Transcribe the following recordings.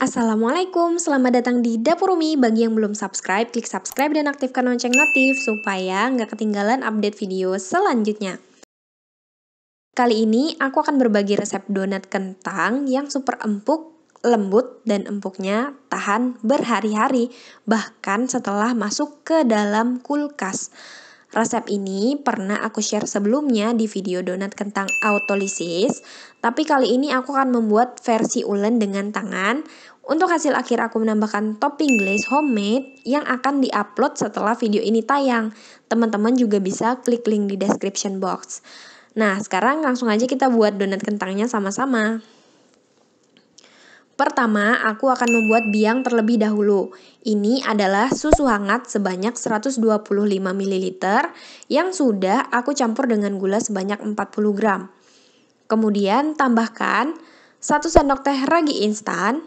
Assalamualaikum, selamat datang di Dapur Umi. Bagi yang belum subscribe, klik subscribe dan aktifkan lonceng notif supaya nggak ketinggalan update video selanjutnya. Kali ini aku akan berbagi resep donat kentang yang super empuk, lembut, dan empuknya tahan berhari-hari, bahkan setelah masuk ke dalam kulkas. Resep ini pernah aku share sebelumnya di video donat kentang autolysis, tapi kali ini aku akan membuat versi ulen dengan tangan. Untuk hasil akhir aku menambahkan topping glaze homemade yang akan diupload setelah video ini tayang. Teman-teman juga bisa klik link di description box. Nah, sekarang langsung aja kita buat donat kentangnya sama-sama. Pertama, aku akan membuat biang terlebih dahulu. Ini adalah susu hangat sebanyak 125 ml yang sudah aku campur dengan gula sebanyak 40 gram. Kemudian tambahkan 1 sendok teh ragi instan,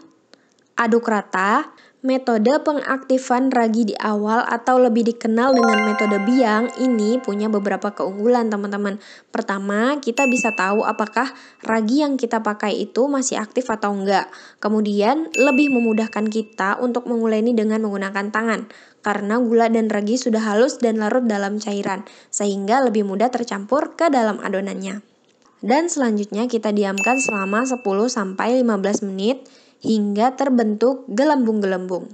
aduk rata. Metode pengaktifan ragi di awal atau lebih dikenal dengan metode biang ini punya beberapa keunggulan teman-teman. Pertama, kita bisa tahu apakah ragi yang kita pakai itu masih aktif atau enggak. Kemudian, lebih memudahkan kita untuk menguleni dengan menggunakan tangan. Karena gula dan ragi sudah halus dan larut dalam cairan, sehingga lebih mudah tercampur ke dalam adonannya. Dan selanjutnya kita diamkan selama 10-15 menit hingga terbentuk gelembung-gelembung.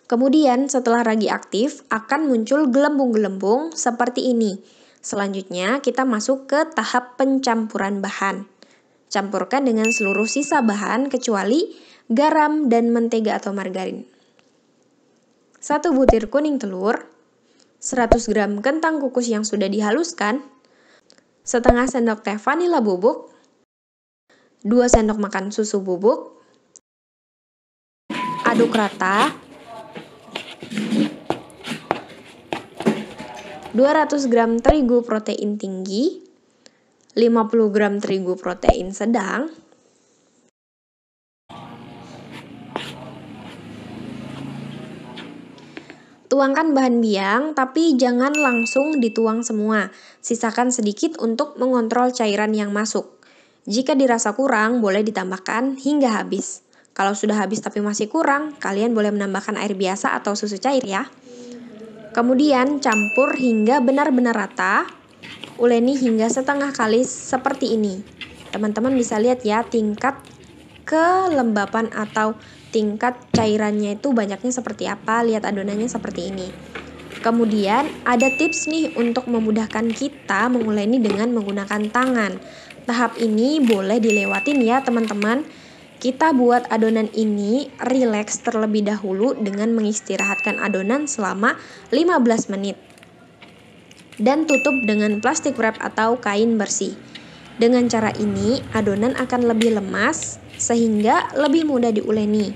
Kemudian setelah ragi aktif akan muncul gelembung-gelembung seperti ini. Selanjutnya kita masuk ke tahap pencampuran bahan. Campurkan dengan seluruh sisa bahan kecuali garam dan mentega atau margarin. 1 butir kuning telur, 100 gram kentang kukus yang sudah dihaluskan, setengah sendok teh vanila bubuk, 2 sendok makan susu bubuk, aduk rata, 200 gram terigu protein tinggi, 50 gram terigu protein sedang, tuangkan bahan biang tapi jangan langsung dituang semua, sisakan sedikit untuk mengontrol cairan yang masuk. Jika dirasa kurang, boleh ditambahkan hingga habis. Kalau sudah habis tapi masih kurang, kalian boleh menambahkan air biasa atau susu cair ya. Kemudian campur hingga benar-benar rata, uleni hingga setengah kalis seperti ini. Teman-teman bisa lihat ya tingkat kelembapan atau tingkat cairannya itu banyaknya seperti apa, lihat adonannya seperti ini. Kemudian ada tips nih untuk memudahkan kita menguleni dengan menggunakan tangan. Tahap ini boleh dilewatin ya teman-teman. Kita buat adonan ini rileks terlebih dahulu dengan mengistirahatkan adonan selama 15 menit. Dan tutup dengan plastik wrap atau kain bersih. Dengan cara ini adonan akan lebih lemas sehingga lebih mudah diuleni.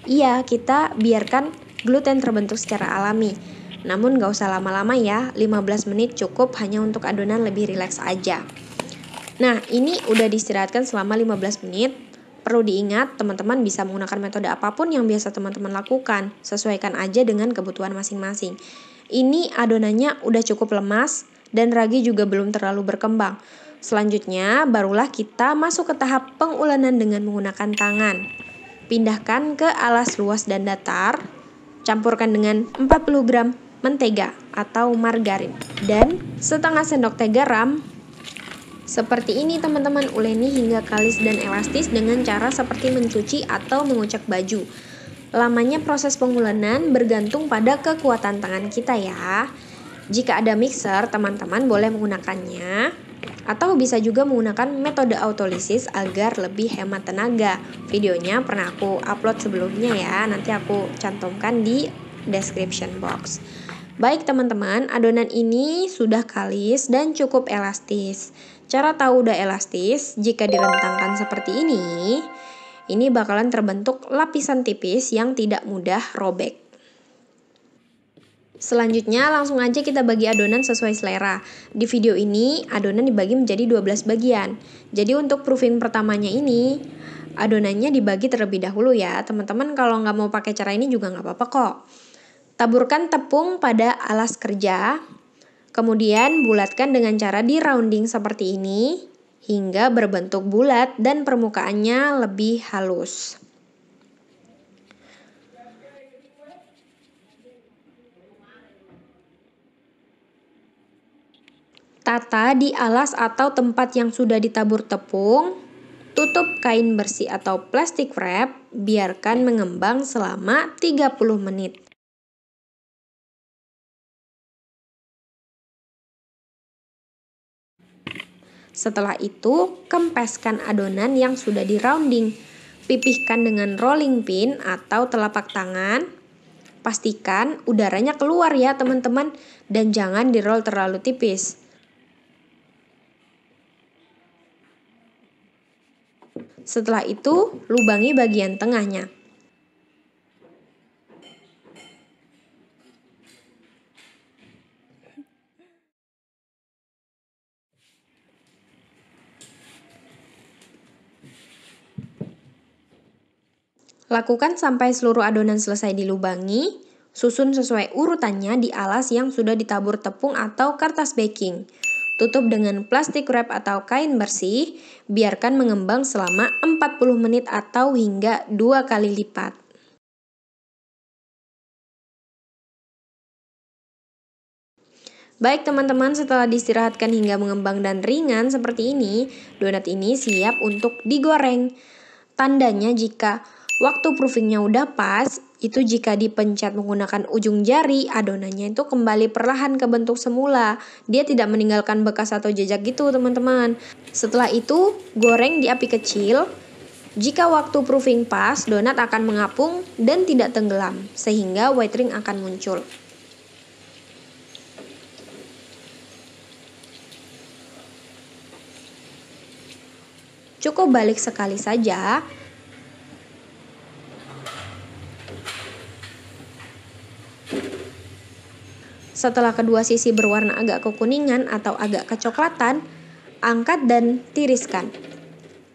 Iya, kita biarkan gluten terbentuk secara alami. Namun gak usah lama-lama ya, 15 menit cukup hanya untuk adonan lebih rileks aja. Nah, ini udah diistirahatkan selama 15 menit. Perlu diingat, teman-teman bisa menggunakan metode apapun yang biasa teman-teman lakukan. Sesuaikan aja dengan kebutuhan masing-masing. Ini adonannya udah cukup lemas dan ragi juga belum terlalu berkembang. Selanjutnya, barulah kita masuk ke tahap pengulenan dengan menggunakan tangan. Pindahkan ke alas luas dan datar. Campurkan dengan 40 gram mentega atau margarin dan setengah sendok teh garam. Seperti ini teman-teman, uleni hingga kalis dan elastis dengan cara seperti mencuci atau mengucek baju. Lamanya proses pengulenan bergantung pada kekuatan tangan kita ya. Jika ada mixer, teman-teman boleh menggunakannya atau bisa juga menggunakan metode autolysis agar lebih hemat tenaga. Videonya pernah aku upload sebelumnya ya, nanti aku cantumkan di description box. Baik teman-teman, adonan ini sudah kalis dan cukup elastis. Cara tahu udah elastis, jika direntangkan seperti ini bakalan terbentuk lapisan tipis yang tidak mudah robek. Selanjutnya langsung aja kita bagi adonan sesuai selera. Di video ini adonan dibagi menjadi 12 bagian. Jadi untuk proofing pertamanya ini adonannya dibagi terlebih dahulu ya. Teman-teman kalau nggak mau pakai cara ini juga nggak apa-apa kok. Taburkan tepung pada alas kerja. Kemudian bulatkan dengan cara di rounding seperti ini hingga berbentuk bulat dan permukaannya lebih halus. Tata di alas atau tempat yang sudah ditabur tepung. Tutup kain bersih atau plastik wrap, biarkan mengembang selama 30 menit. Setelah itu, kempeskan adonan yang sudah di rounding. Pipihkan dengan rolling pin atau telapak tangan. Pastikan udaranya keluar ya teman-teman, dan jangan di-roll terlalu tipis. Setelah itu, lubangi bagian tengahnya. Lakukan sampai seluruh adonan selesai dilubangi. Susun sesuai urutannya di alas yang sudah ditabur tepung atau kertas baking. Tutup dengan plastik wrap atau kain bersih. Biarkan mengembang selama 40 menit atau hingga 2 kali lipat. Baik teman-teman, setelah diistirahatkan hingga mengembang dan ringan seperti ini, donat ini siap untuk digoreng. Tandanya jika waktu proofingnya udah pas, itu jika dipencet menggunakan ujung jari, adonannya itu kembali perlahan ke bentuk semula. Dia tidak meninggalkan bekas atau jejak gitu teman-teman. Setelah itu, goreng di api kecil. Jika waktu proofing pas, donat akan mengapung dan tidak tenggelam, sehingga white ring akan muncul. Cukup balik sekali saja. Setelah kedua sisi berwarna agak kekuningan atau agak kecoklatan, angkat dan tiriskan.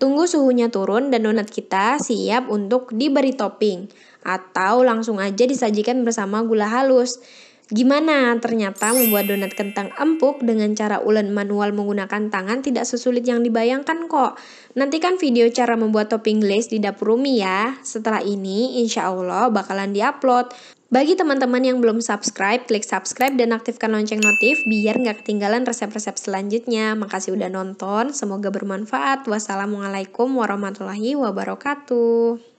Tunggu suhunya turun dan donat kita siap untuk diberi topping. Atau langsung aja disajikan bersama gula halus. Gimana? Ternyata membuat donat kentang empuk dengan cara ulen manual menggunakan tangan tidak sesulit yang dibayangkan kok. Nantikan video cara membuat topping glaze di dapur Umi ya. Setelah ini insya Allah bakalan diupload. Bagi teman-teman yang belum subscribe, klik subscribe dan aktifkan lonceng notif biar nggak ketinggalan resep-resep selanjutnya. Makasih udah nonton, semoga bermanfaat. Wassalamualaikum warahmatullahi wabarakatuh.